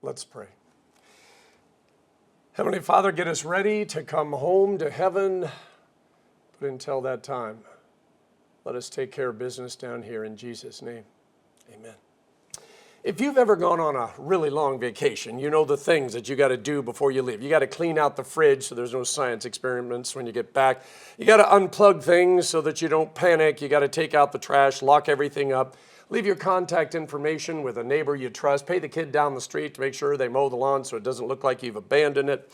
Let's pray. Heavenly Father, get us ready to come home to heaven. But until that time, let us take care of business down here in Jesus' name. Amen. If you've ever gone on a really long vacation, you know the things that you got to do before you leave. You got to clean out the fridge so there's no science experiments when you get back. You got to unplug things so that you don't panic. You got to take out the trash, lock everything up. Leave your contact information with a neighbor you trust. Pay the kid down the street to make sure they mow the lawn so it doesn't look like you've abandoned it.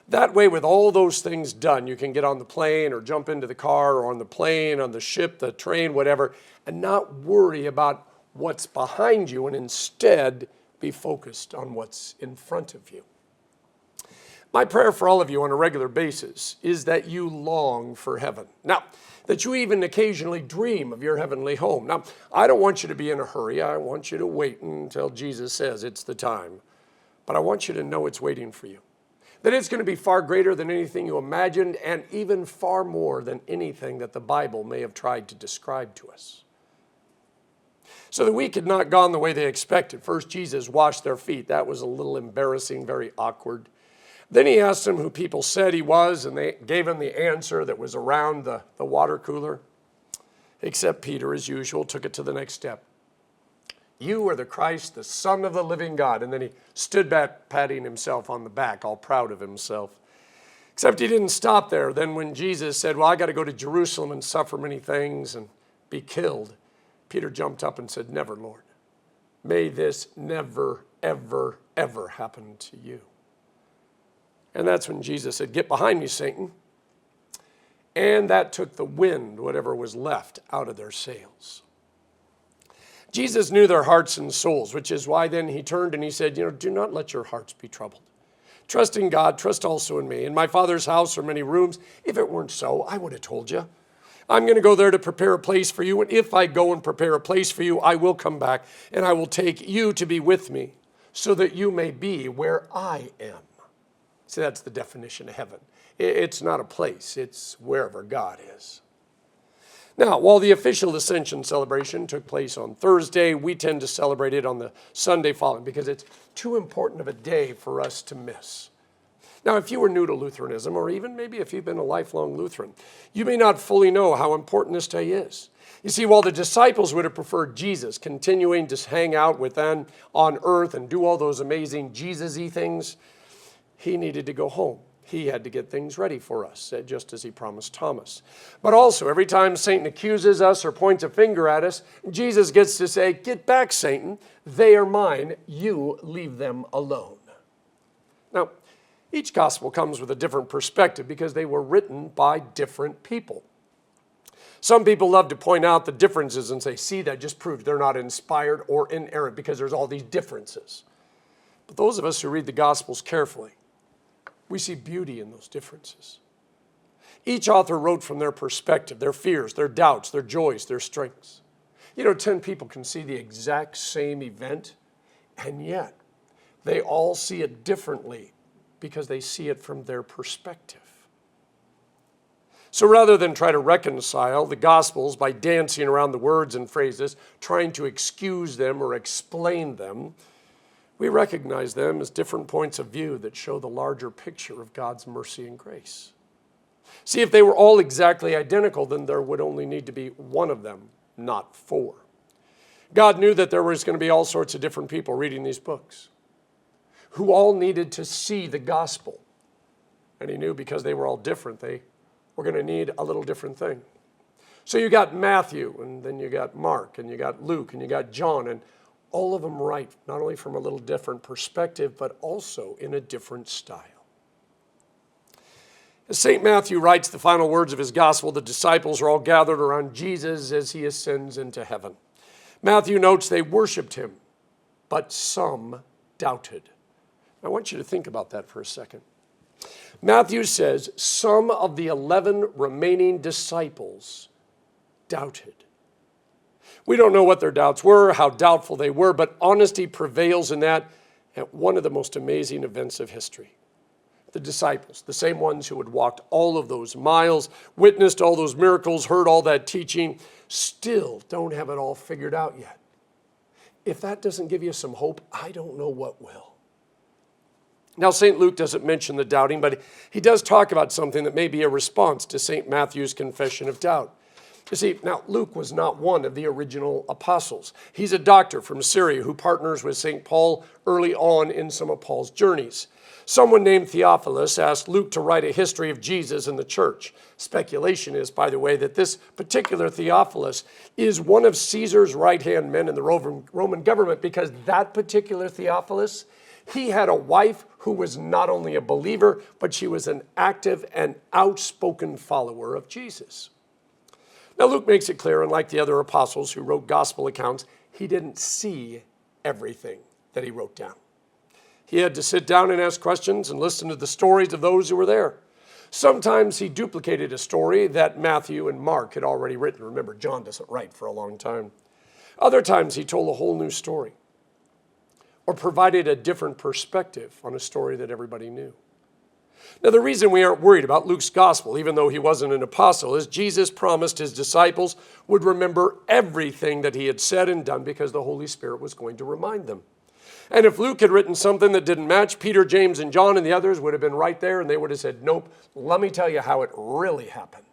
That way, with all those things done, you can get on the plane or jump into the car or on the plane, on the ship, the train, whatever, and not worry about what's behind you and instead be focused on what's in front of you. My prayer for all of you on a regular basis is that you long for heaven. Now, that you even occasionally dream of your heavenly home. Now, I don't want you to be in a hurry. I want you to wait until Jesus says it's the time. But I want you to know it's waiting for you. That it's going to be far greater than anything you imagined and even far more than anything that the Bible may have tried to describe to us. So the week had not gone the way they expected. First, Jesus washed their feet. That was a little embarrassing, very awkward. Then he asked them who people said he was, and they gave him the answer that was around the water cooler. Except Peter, as usual, took it to the next step. You are the Christ, the Son of the living God. And then he stood back, patting himself on the back, all proud of himself. Except he didn't stop there. Then when Jesus said, well, I got to go to Jerusalem and suffer many things and be killed, Peter jumped up and said, never, Lord. May this never, ever, ever happen to you. And that's when Jesus said, get behind me, Satan. And that took the wind, whatever was left, out of their sails. Jesus knew their hearts and souls, which is why then he turned and he said, do not let your hearts be troubled. Trust in God, trust also in me. In my Father's house are many rooms. If it weren't so, I would have told you. I'm going to go there to prepare a place for you. And if I go and prepare a place for you, I will come back and I will take you to be with me so that you may be where I am. See, that's the definition of heaven. It's not a place. It's wherever God is. Now, while the official Ascension celebration took place on Thursday, we tend to celebrate it on the Sunday following because it's too important of a day for us to miss. Now, if you were new to Lutheranism, or even maybe if you've been a lifelong Lutheran, you may not fully know how important this day is. You see, while the disciples would have preferred Jesus continuing to hang out with them on earth and do all those amazing Jesus-y things, he needed to go home. He had to get things ready for us, just as he promised Thomas. But also, every time Satan accuses us or points a finger at us, Jesus gets to say, get back, Satan. They are mine. You leave them alone. Now, each gospel comes with a different perspective because they were written by different people. Some people love to point out the differences and say, see, that just proves they're not inspired or inerrant because there's all these differences. But those of us who read the Gospels carefully, we see beauty in those differences. Each author wrote from their perspective, their fears, their doubts, their joys, their strengths. 10 people can see the exact same event, and yet they all see it differently because they see it from their perspective. So rather than try to reconcile the Gospels by dancing around the words and phrases, trying to excuse them or explain them, we recognize them as different points of view that show the larger picture of God's mercy and grace. See, if they were all exactly identical, then there would only need to be one of them, not four. God knew that there was going to be all sorts of different people reading these books who all needed to see the gospel. And he knew because they were all different, they were going to need a little different thing. So you got Matthew, and then you got Mark, and you got Luke, and you got John, and all of them write not only from a little different perspective, but also in a different style. As St. Matthew writes the final words of his gospel, the disciples are all gathered around Jesus as he ascends into heaven. Matthew notes they worshiped him, but some doubted. I want you to think about that for a second. Matthew says some of the 11 remaining disciples doubted. We don't know what their doubts were, how doubtful they were, but honesty prevails in that at one of the most amazing events of history. The disciples, the same ones who had walked all of those miles, witnessed all those miracles, heard all that teaching, still don't have it all figured out yet. If that doesn't give you some hope, I don't know what will. Now, St. Luke doesn't mention the doubting, but he does talk about something that may be a response to St. Matthew's confession of doubt. You see, now Luke was not one of the original apostles. He's a doctor from Syria who partners with St. Paul early on in some of Paul's journeys. Someone named Theophilus asked Luke to write a history of Jesus and the church. Speculation is, by the way, that this particular Theophilus is one of Caesar's right-hand men in the Roman government, because that particular Theophilus, he had a wife who was not only a believer, but she was an active and outspoken follower of Jesus. Now, Luke makes it clear, unlike the other apostles who wrote gospel accounts, he didn't see everything that he wrote down. He had to sit down and ask questions and listen to the stories of those who were there. Sometimes he duplicated a story that Matthew and Mark had already written. Remember, John doesn't write for a long time. Other times he told a whole new story or provided a different perspective on a story that everybody knew. Now, the reason we aren't worried about Luke's gospel, even though he wasn't an apostle, is Jesus promised his disciples would remember everything that he had said and done because the Holy Spirit was going to remind them. And if Luke had written something that didn't match, Peter, James, and John and the others would have been right there, and they would have said, nope, let me tell you how it really happened.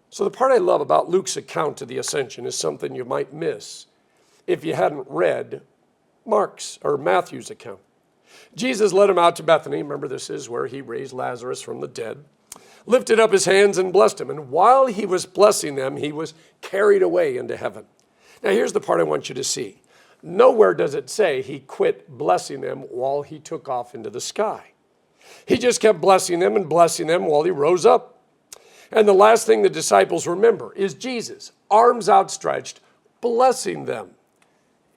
So the part I love about Luke's account of the Ascension is something you might miss if you hadn't read Mark's or Matthew's account. Jesus led him out to Bethany. Remember, this is where he raised Lazarus from the dead, lifted up his hands and blessed him. And while he was blessing them, he was carried away into heaven. Now, here's the part I want you to see. Nowhere does it say he quit blessing them while he took off into the sky. He just kept blessing them while he rose up. And the last thing the disciples remember is Jesus, arms outstretched, blessing them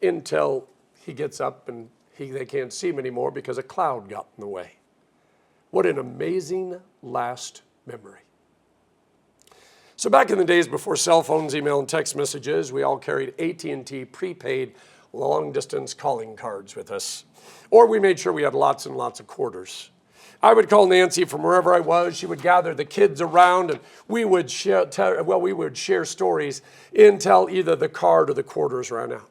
until he gets up and they can't see him anymore because a cloud got in the way. What an amazing last memory. So back in the days before cell phones, email, and text messages, we all carried AT&T prepaid long-distance calling cards with us. Or we made sure we had lots and lots of quarters. I would call Nancy from wherever I was. She would gather the kids around, and we would share stories until either the card or the quarters ran out.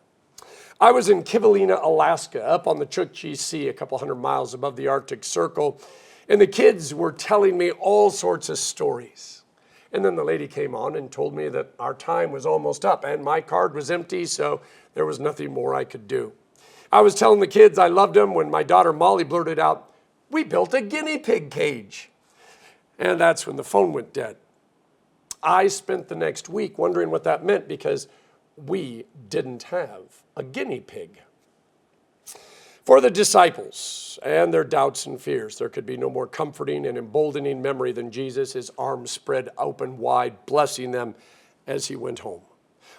I was in Kivalina, Alaska, up on the Chukchi Sea, a couple hundred miles above the Arctic Circle, and the kids were telling me all sorts of stories. And then the lady came on and told me that our time was almost up, and my card was empty, so there was nothing more I could do. I was telling the kids I loved them when my daughter Molly blurted out, "We built a guinea pig cage." And that's when the phone went dead. I spent the next week wondering what that meant because we didn't have a guinea pig. For the disciples and their doubts and fears, there could be no more comforting and emboldening memory than Jesus, his arms spread open wide, blessing them as he went home.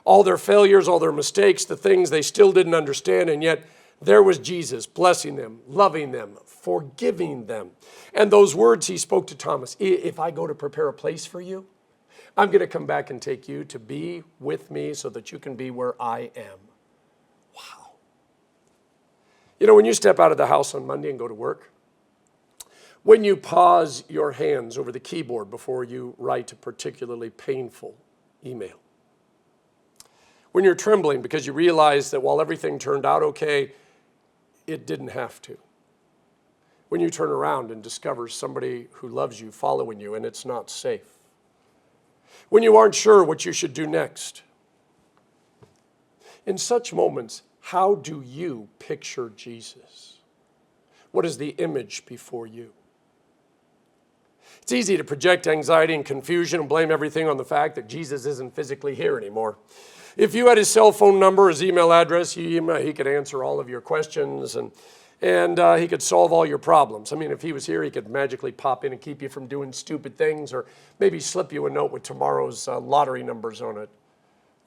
All their failures, all their mistakes, the things they still didn't understand, and yet there was Jesus blessing them, loving them, forgiving them. And those words he spoke to Thomas, if I go to prepare a place for you, I'm going to come back and take you to be with me so that you can be where I am. Wow. You know, when you step out of the house on Monday and go to work, when you pause your hands over the keyboard before you write a particularly painful email, when you're trembling because you realize that while everything turned out okay, it didn't have to. When you turn around and discover somebody who loves you following you and it's not safe. When you aren't sure what you should do next. In such moments, how do you picture Jesus? What is the image before you? It's easy to project anxiety and confusion and blame everything on the fact that Jesus isn't physically here anymore. If you had his cell phone number, his email address, he could answer all of your questions and he could solve all your problems. I mean, if he was here, he could magically pop in and keep you from doing stupid things or maybe slip you a note with tomorrow's lottery numbers on it.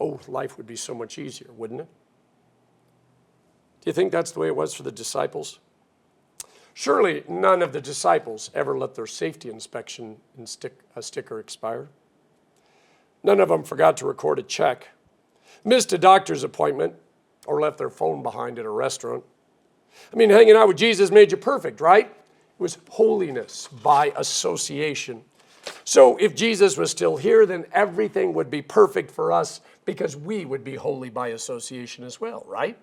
Oh, life would be so much easier, wouldn't it? Do you think that's the way it was for the disciples? Surely none of the disciples ever let their safety inspection sticker expire. None of them forgot to record a check, missed a doctor's appointment, or left their phone behind at a restaurant. I mean, hanging out with Jesus made you perfect, right? It was holiness by association. So if Jesus was still here, then everything would be perfect for us because we would be holy by association as well, right?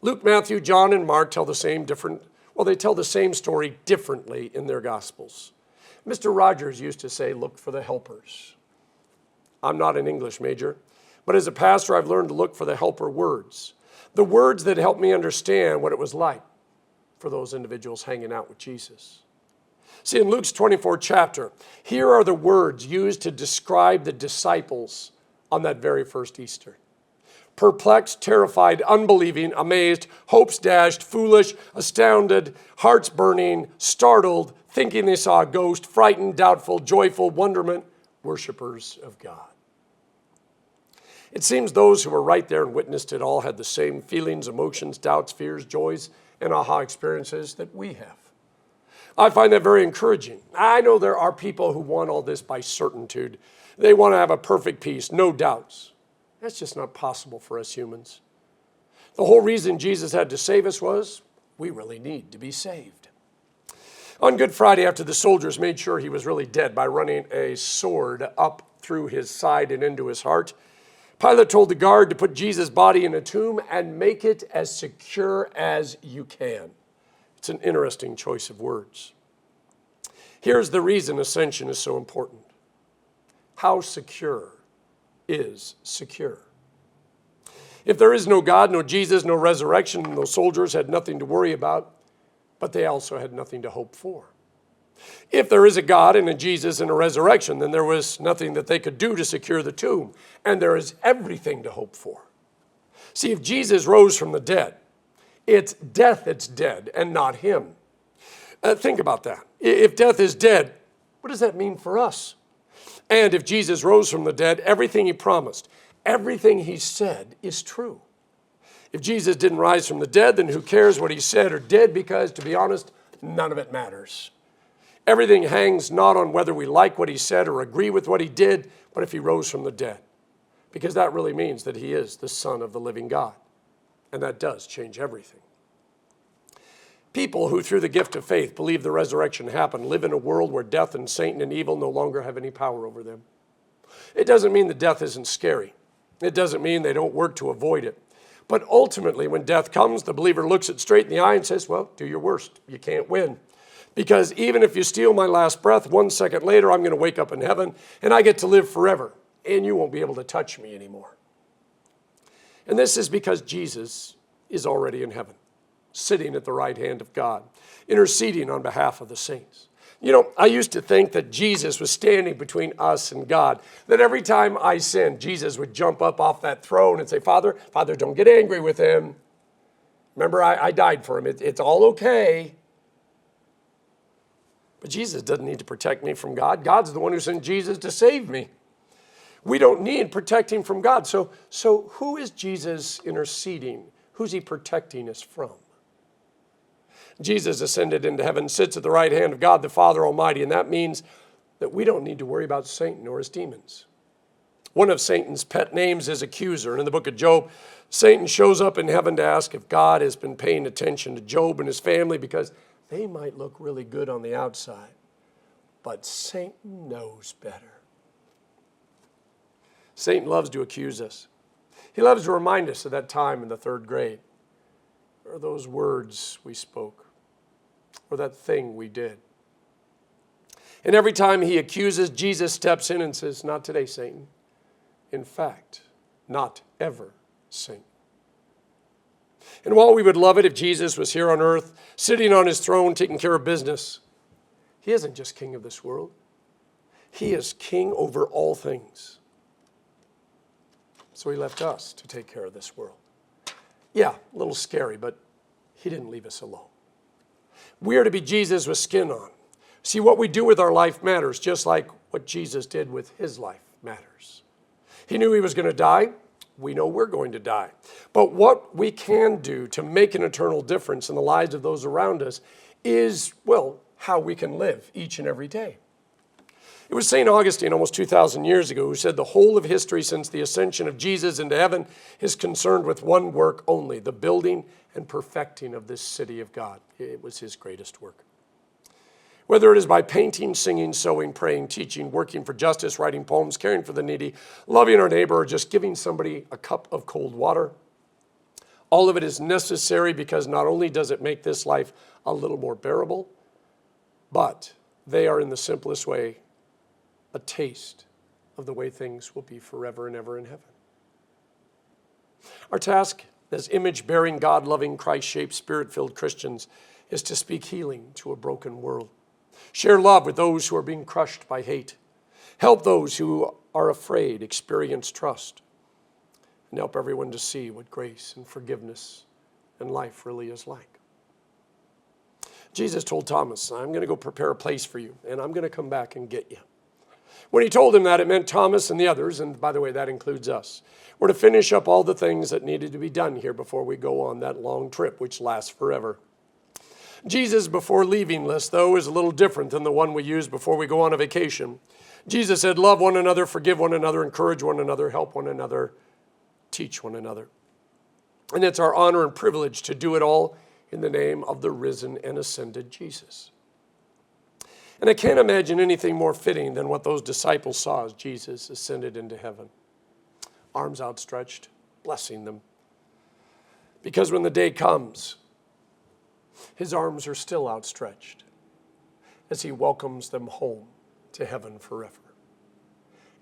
Luke, Matthew, John, and Mark tell the same story differently in their Gospels. Mr. Rogers used to say, look for the helpers. I'm not an English major, but as a pastor, I've learned to look for the helper words. The words that help me understand what it was like for those individuals hanging out with Jesus. See, in Luke's 24th chapter, here are the words used to describe the disciples on that very first Easter. Perplexed, terrified, unbelieving, amazed, hopes dashed, foolish, astounded, hearts burning, startled, thinking they saw a ghost, frightened, doubtful, joyful, wonderment, worshipers of God. It seems those who were right there and witnessed it all had the same feelings, emotions, doubts, fears, joys, and aha experiences that we have. I find that very encouraging. I know there are people who want all this by certitude. They want to have a perfect peace, no doubts. That's just not possible for us humans. The whole reason Jesus had to save us was we really need to be saved. On Good Friday, after the soldiers made sure he was really dead by running a sword up through his side and into his heart, Pilate told the guard to put Jesus' body in a tomb and make it as secure as you can. It's an interesting choice of words. Here's the reason ascension is so important. How secure is secure? If there is no God, no Jesus, no resurrection, those soldiers had nothing to worry about, but they also had nothing to hope for. If there is a God and a Jesus and a resurrection, then there was nothing that they could do to secure the tomb, and there is everything to hope for. See, if Jesus rose from the dead, it's death that's dead and not him. Think about that. If death is dead, what does that mean for us? And if Jesus rose from the dead, everything he promised, everything he said is true. If Jesus didn't rise from the dead, then who cares what he said or did? Because, to be honest, none of it matters. Everything hangs not on whether we like what he said or agree with what he did, but if he rose from the dead. Because that really means that he is the Son of the living God. And that does change everything. People who, through the gift of faith, believe the resurrection happened, live in a world where death and Satan and evil no longer have any power over them. It doesn't mean that death isn't scary. It doesn't mean they don't work to avoid it. But ultimately, when death comes, the believer looks it straight in the eye and says, well, do your worst. You can't win. Because even if you steal my last breath, 1 second later, I'm going to wake up in heaven, and I get to live forever, and you won't be able to touch me anymore. And this is because Jesus is already in heaven, sitting at the right hand of God, interceding on behalf of the saints. You know, I used to think that Jesus was standing between us and God, that every time I sinned, Jesus would jump up off that throne and say, Father, don't get angry with him. Remember, I died for him. It's all okay. But Jesus doesn't need to protect me from God. God's the one who sent Jesus to save me. We don't need protecting from God. So who is Jesus interceding? Who's he protecting us from? Jesus ascended into heaven, sits at the right hand of God, the Father Almighty, and that means that we don't need to worry about Satan or his demons. One of Satan's pet names is accuser, and in the book of Job, Satan shows up in heaven to ask if God has been paying attention to Job and his family because they might look really good on the outside, but Satan knows better. Satan loves to accuse us. He loves to remind us of that time in the 3rd grade, or those words we spoke, or that thing we did. And every time he accuses, Jesus steps in and says, not today, Satan. In fact, not ever, Satan. And while we would love it if Jesus was here on earth, sitting on his throne, taking care of business, he isn't just king of this world. He is king over all things. So he left us to take care of this world. Yeah, a little scary, but he didn't leave us alone. We are to be Jesus with skin on. See, what we do with our life matters, just like what Jesus did with his life matters. He knew he was going to die. We know we're going to die. But what we can do to make an eternal difference in the lives of those around us is, well, how we can live each and every day. It was St. Augustine almost 2,000 years ago who said the whole of history since the ascension of Jesus into heaven is concerned with one work only, the building and perfecting of this city of God. It was his greatest work. Whether it is by painting, singing, sewing, praying, teaching, working for justice, writing poems, caring for the needy, loving our neighbor, or just giving somebody a cup of cold water, All of it is necessary because not only does it make this life a little more bearable, but they are in the simplest way a taste of the way things will be forever and ever in heaven. Our task as image-bearing, God-loving, Christ-shaped, Spirit-filled Christians is to speak healing to a broken world. Share love with those who are being crushed by hate. Help those who are afraid experience trust. And help everyone to see what grace and forgiveness and life really is like. Jesus told Thomas, I'm going to go prepare a place for you, and I'm going to come back and get you. When he told him that, it meant Thomas and the others, and by the way, that includes us, were to finish up all the things that needed to be done here before we go on that long trip, which lasts forever. Jesus' before leaving list, though, is a little different than the one we use before we go on a vacation. Jesus said, love one another, forgive one another, encourage one another, help one another, teach one another. And it's our honor and privilege to do it all in the name of the risen and ascended Jesus. And I can't imagine anything more fitting than what those disciples saw as Jesus ascended into heaven. Arms outstretched, blessing them. Because when the day comes, his arms are still outstretched as he welcomes them home to heaven forever.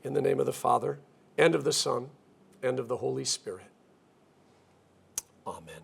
In the name of the Father, and of the Son, and of the Holy Spirit. Amen.